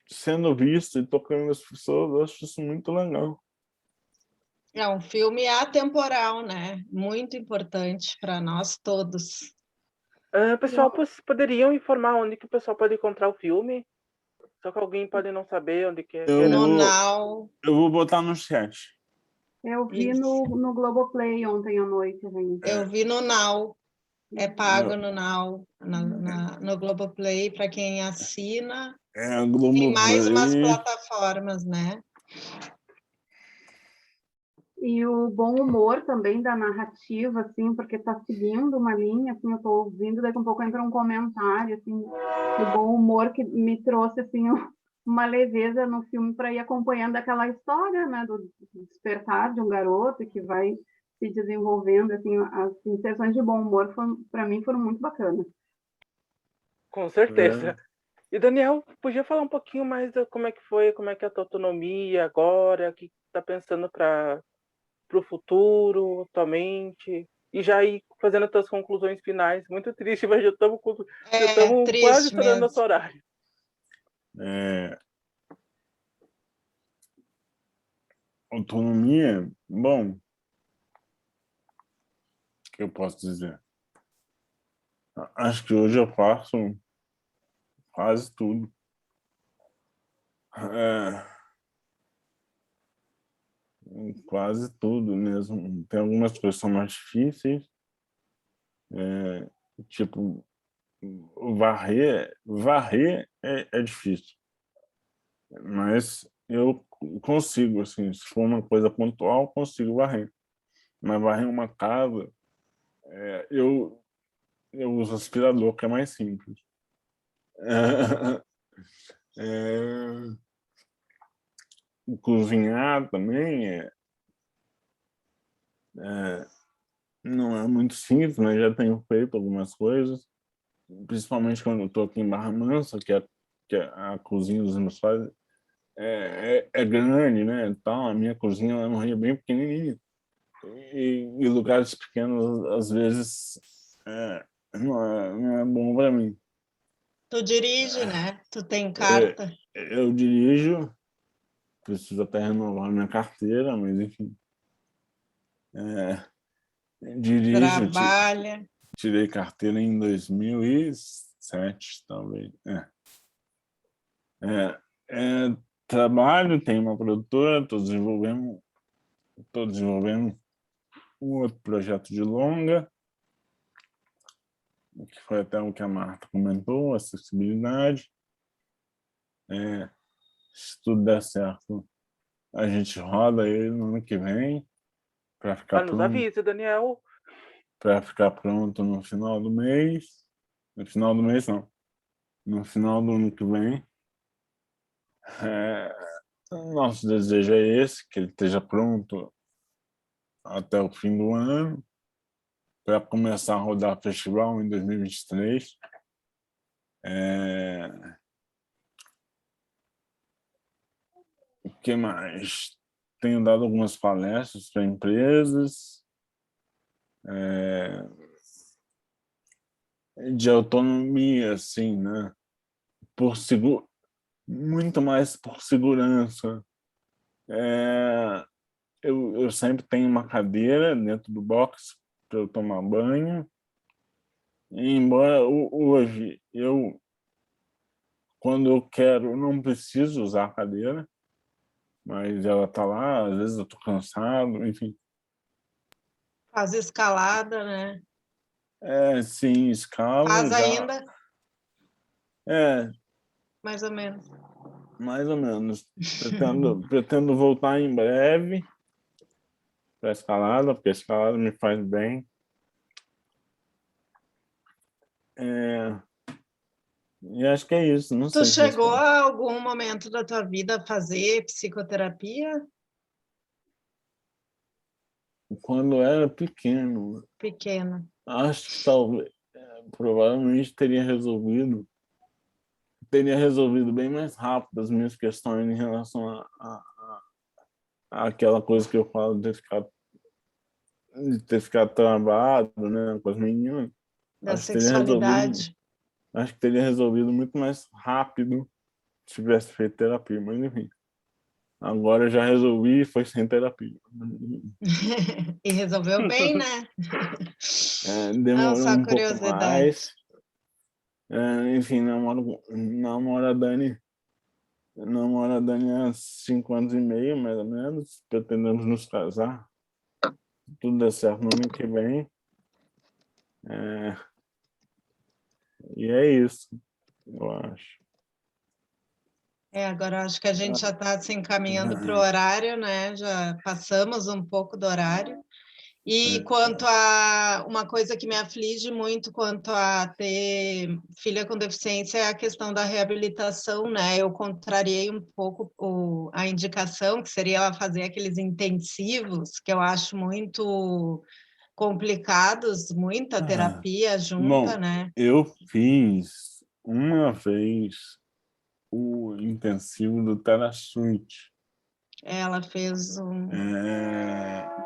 sendo visto e tocando as pessoas. Eu acho isso muito legal. É um filme atemporal, né? Muito importante para nós todos. Pessoal, poderiam informar onde que o pessoal pode encontrar o filme? Só que alguém pode não saber onde que é. No Now. Eu vou botar no chat. Eu vi no Globoplay ontem à noite, gente. Eu vi no Now. É pago no Now, no Globoplay, para quem assina. Tem mais umas plataformas, né? E o bom humor também da narrativa, assim, porque tá seguindo uma linha, assim, eu tô ouvindo, daqui a pouco entra um comentário, assim, do bom humor que me trouxe, assim, uma leveza no filme para ir acompanhando aquela história, né, do despertar de um garoto que vai se desenvolvendo, assim, as inserções de bom humor, para mim, foram muito bacanas. Com certeza. E, Daniel, podia falar um pouquinho mais de como é que foi, como é que é a tua autonomia agora, o que tá pensando para o futuro, atualmente, e já ir fazendo as tuas conclusões finais. Muito triste, mas já estamos quase estourando nosso horário. Autonomia, bom, o que eu posso dizer? Acho que hoje eu faço quase tudo. Quase tudo mesmo. Tem algumas coisas que são mais difíceis, tipo, varrer é difícil, mas eu consigo, assim, se for uma coisa pontual, consigo varrer. Mas varrer uma casa, eu uso aspirador, que é mais simples. Cozinhar também não é muito simples, mas já tenho feito algumas coisas, principalmente quando eu estou aqui em Barra Mansa, que a cozinha dos meus pais é grande, né? Então, a minha cozinha é uma bem pequenininha. E lugares pequenos, às vezes, não é bom para mim. Tu dirige, né? Tu tem carta. Eu dirijo, preciso até renovar minha carteira, mas enfim. Dirijo, trabalha. Tirei carteira em 2007, talvez. Trabalho, tenho uma produtora, estou desenvolvendo um outro projeto de longa, que foi até o que a Marta comentou, acessibilidade. Se tudo der certo, a gente roda ele no ano que vem para ficar nos avise, Daniel. Para ficar pronto no final do mês. No final do mês, não. No final do ano que vem. Nosso desejo é esse, que ele esteja pronto até o fim do ano, para começar a rodar festival em 2023. O que mais? Tenho dado algumas palestras para empresas de autonomia, assim, né? Muito mais por segurança. Eu sempre tenho uma cadeira dentro do box para eu tomar banho. E embora hoje quando eu quero, não preciso usar a cadeira, mas ela está lá, às vezes eu estou cansado, enfim. Faz escalada, né? Sim, escalo. Faz já. ainda? Mais ou menos. Mais ou menos. Pretendo voltar em breve para a escalada, porque a escalada me faz bem. E acho que é isso. Não Tu sei se chegou a algum momento da tua vida a fazer psicoterapia? quando era pequeno, Pequena. acho que talvez, provavelmente teria resolvido bem mais rápido as minhas questões em relação àquela coisa que eu falo de ter ficado travado, né, com as meninas. Da sexualidade. Acho que teria resolvido muito mais rápido se tivesse feito terapia, mas enfim. Agora eu já resolvi e foi sem terapia. E resolveu bem, né? Não, Demorou só um pouco curiosidade. mais. Enfim, namoro a Dani há 5 anos e meio, mais ou menos. Pretendemos nos casar. Se tudo der certo no ano que vem. E é isso, eu acho. Agora acho que a gente já está se encaminhando para o horário, né? Já passamos um pouco do horário. E quanto a uma coisa que me aflige muito quanto a ter filha com deficiência é a questão da reabilitação, né? Eu contrariei um pouco a indicação, que seria ela fazer aqueles intensivos, que eu acho muito complicados, muita terapia junta, Bom, né? eu fiz uma vez o intensivo do Terasuit. Ela fez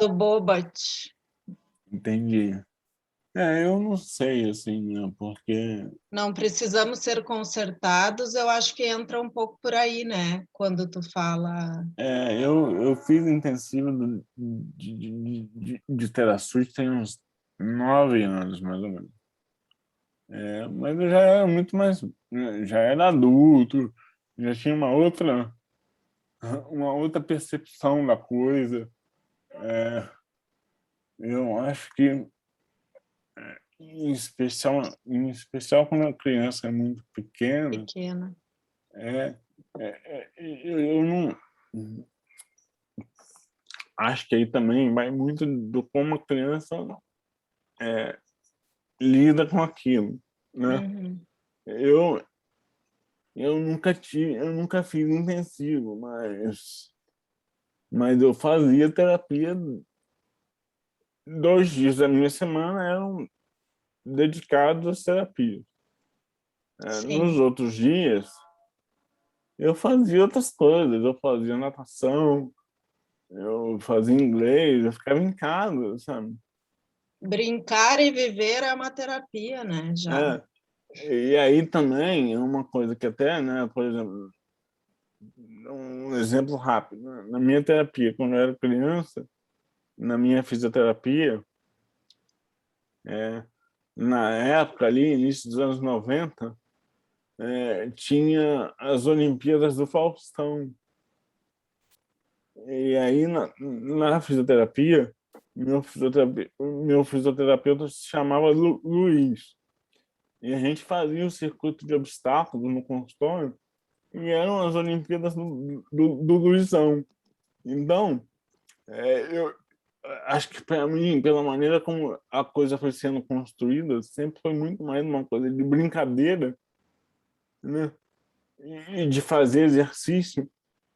do Bobat. Entendi. Eu não sei, assim, né, porque... Não precisamos ser consertados, eu acho que entra um pouco por aí, né? Quando tu fala... eu fiz intensivo de Terasuit tem uns 9 anos, mais ou menos. Mas eu já era muito mais... Já era adulto, já tinha uma outra percepção da coisa. Eu acho que, em especial quando a criança é muito pequena, Pequena. eu não... Acho que aí também vai muito do como a criança lida com aquilo, né? Uhum. Eu nunca fiz intensivo, mas eu fazia terapia. 2 dias da minha semana eram dedicados à terapia. Nos Sim. outros dias, eu fazia outras coisas. Eu fazia natação, eu fazia inglês, eu ficava em casa, sabe? Brincar e viver é uma terapia, né? Já. E aí também é uma coisa que até, né, por exemplo, um exemplo rápido, né? Na minha terapia, quando eu era criança, na minha fisioterapia, na época ali, início dos anos 90, tinha as Olimpíadas do Faustão. E aí, na fisioterapia, meu fisioterapeuta se chamava Luiz. E a gente fazia o circuito de obstáculos no consultório e eram as Olimpíadas do Luizão. Então, eu acho que para mim, pela maneira como a coisa foi sendo construída, sempre foi muito mais uma coisa de brincadeira, né? E de fazer exercício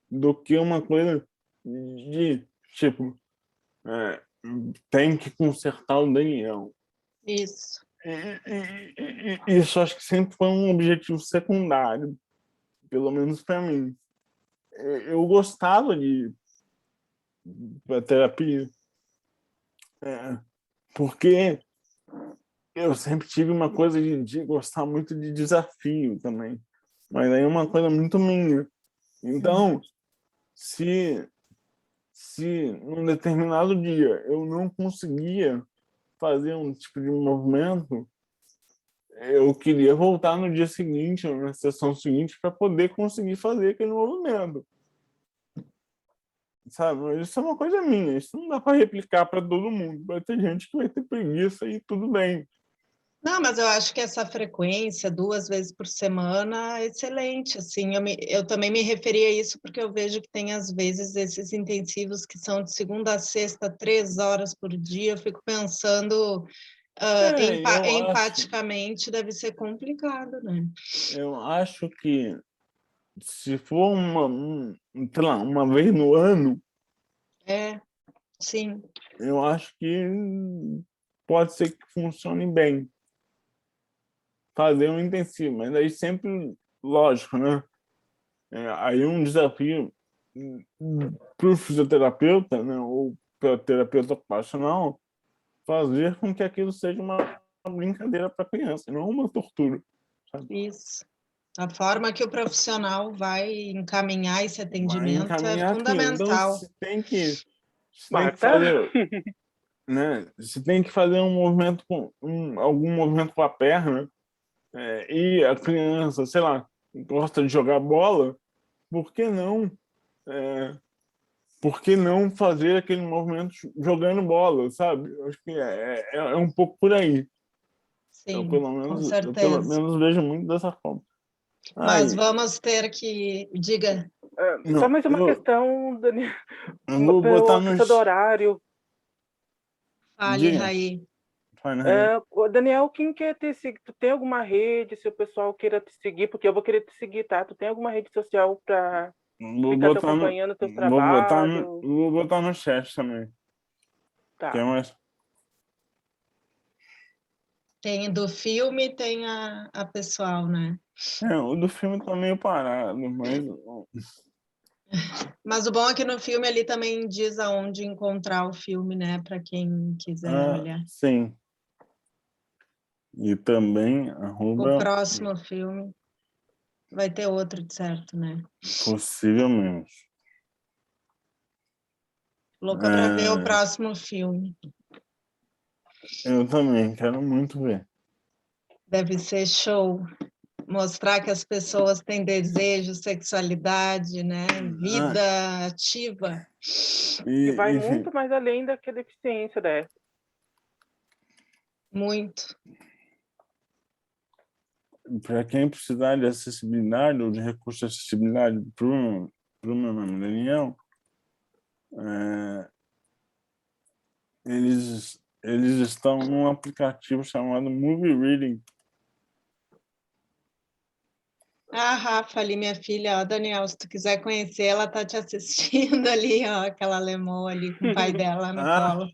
do que uma coisa de, tipo, tem que consertar o Daniel. Isso. Isso acho que sempre foi um objetivo secundário, pelo menos para mim. Eu gostava de terapia, porque eu sempre tive uma coisa de gostar muito de desafio também. Mas aí é uma coisa muito minha. Então, se num determinado dia eu não conseguia fazer um tipo de movimento, eu queria voltar no dia seguinte, ou na sessão seguinte, para poder conseguir fazer aquele movimento. Sabe? Mas isso é uma coisa minha, isso não dá para replicar para todo mundo. Vai ter gente que vai ter preguiça e tudo bem. Não, mas eu acho que essa frequência, 2 vezes por semana, é excelente, assim, eu também me referi a isso porque eu vejo que tem, às vezes, esses intensivos que são de segunda a sexta, 3 horas por dia, eu fico pensando, Eu acho, empaticamente, deve ser complicado, né? eu acho que se for sei lá, uma vez no ano, É, sim, eu acho que pode ser que funcione bem fazer um intensivo, mas aí sempre, lógico, né? Aí um desafio para o fisioterapeuta, né, ou para o terapeuta ocupacional, fazer com que aquilo seja uma brincadeira para a criança, não uma tortura, sabe? isso. A forma que o profissional vai encaminhar esse Vai atendimento é encaminhar aquilo. Então, fundamental. você tem que Marta? fazer, né? Você tem que fazer um movimento algum movimento com a perna, e a criança, sei lá, gosta de jogar bola, por que não? É, por que não fazer aquele movimento jogando bola, sabe? Eu acho que é um pouco por aí. Sim, com Eu pelo certeza. menos vejo muito dessa forma. Mas Ai, vamos ter que... Diga, Só não, mais uma questão, Daniel, eu vou botar pela questão do nos... horário. fale, Diga, Raí. fala aí. Ô, Daniel, quem quer te seguir? Tu tem alguma rede, se o pessoal queira te seguir? Porque eu vou querer te seguir, tá? Tu tem alguma rede social para Vou ficar te botar no, acompanhando teu trabalho? vou botar no chat também. Que é Tá. mais... Tem do filme, tem a pessoal, né? O do filme tá meio parado, mas... Mas o bom é que no filme ali também diz aonde encontrar o filme, né? Para quem quiser olhar. Sim. E também O arroba próximo filme vai ter outro, de certo, né? possivelmente. Louca para ver o É, próximo filme. eu também quero muito ver. Deve ser show. Mostrar que as pessoas têm desejo, sexualidade, né? Ah, Vida ativa. E vai enfim, muito mais além da que a deficiência dessa. Muito. para quem precisar de acessibilidade ou de recurso de acessibilidade para o meu nome Daniel, eles estão num aplicativo chamado Movie Reading. A Rafa ali, minha filha, ó, Daniel, se tu quiser conhecer, ela tá te assistindo ali, ó, aquela alemã ali com o pai dela no Ah, colo.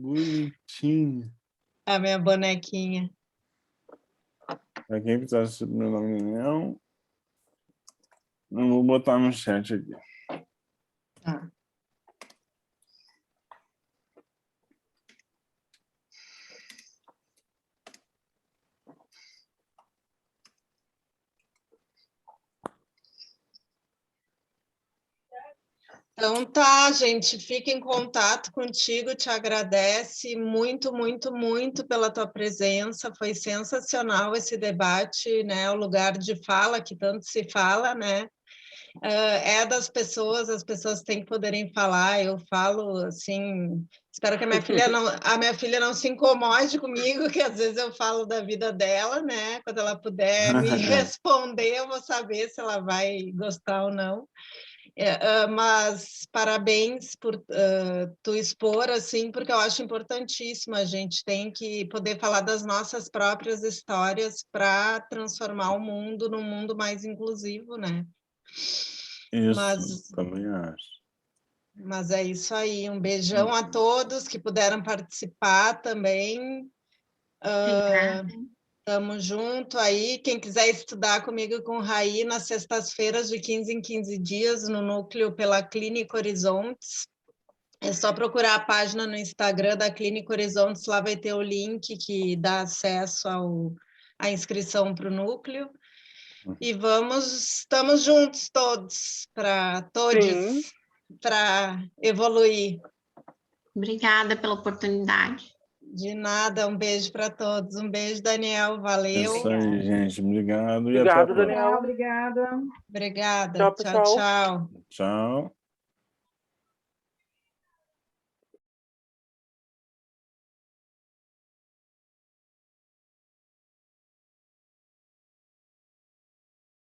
bonitinho. A minha bonequinha. Para quem precisar do meu nome Daniel, eu vou botar no chat aqui. Tá. Então tá, gente, fica em contato contigo, te agradece muito, muito, muito pela tua presença, foi sensacional esse debate, né, o lugar de fala que tanto se fala, né, é das pessoas, as pessoas têm que poderem falar, eu falo assim, espero que a minha filha não se incomode comigo, que às vezes eu falo da vida dela, né, quando ela puder me responder, eu vou saber se ela vai gostar ou não. Mas parabéns por tu expor, assim, porque eu acho importantíssimo, a gente tem que poder falar das nossas próprias histórias para transformar o mundo num mundo mais inclusivo, né? Isso, Mas, também acho. mas é isso aí, um beijão a todos que puderam participar também. Tamo junto aí. Quem quiser estudar comigo e com o Raí, nas sextas-feiras, de 15 em 15 dias, no núcleo pela Clínica Horizontes. É só procurar a página no Instagram da Clínica Horizontes, lá vai ter o link que dá acesso à inscrição para o núcleo. E estamos juntos todos, Sim. para evoluir. Obrigada pela oportunidade. De nada, um beijo para todos. Um beijo, Daniel, valeu. Isso aí, gente. Obrigado e até a Obrigado, próxima. Daniel. Obrigada. Obrigada. Tchau, Tchau, pessoal. tchau. Tchau.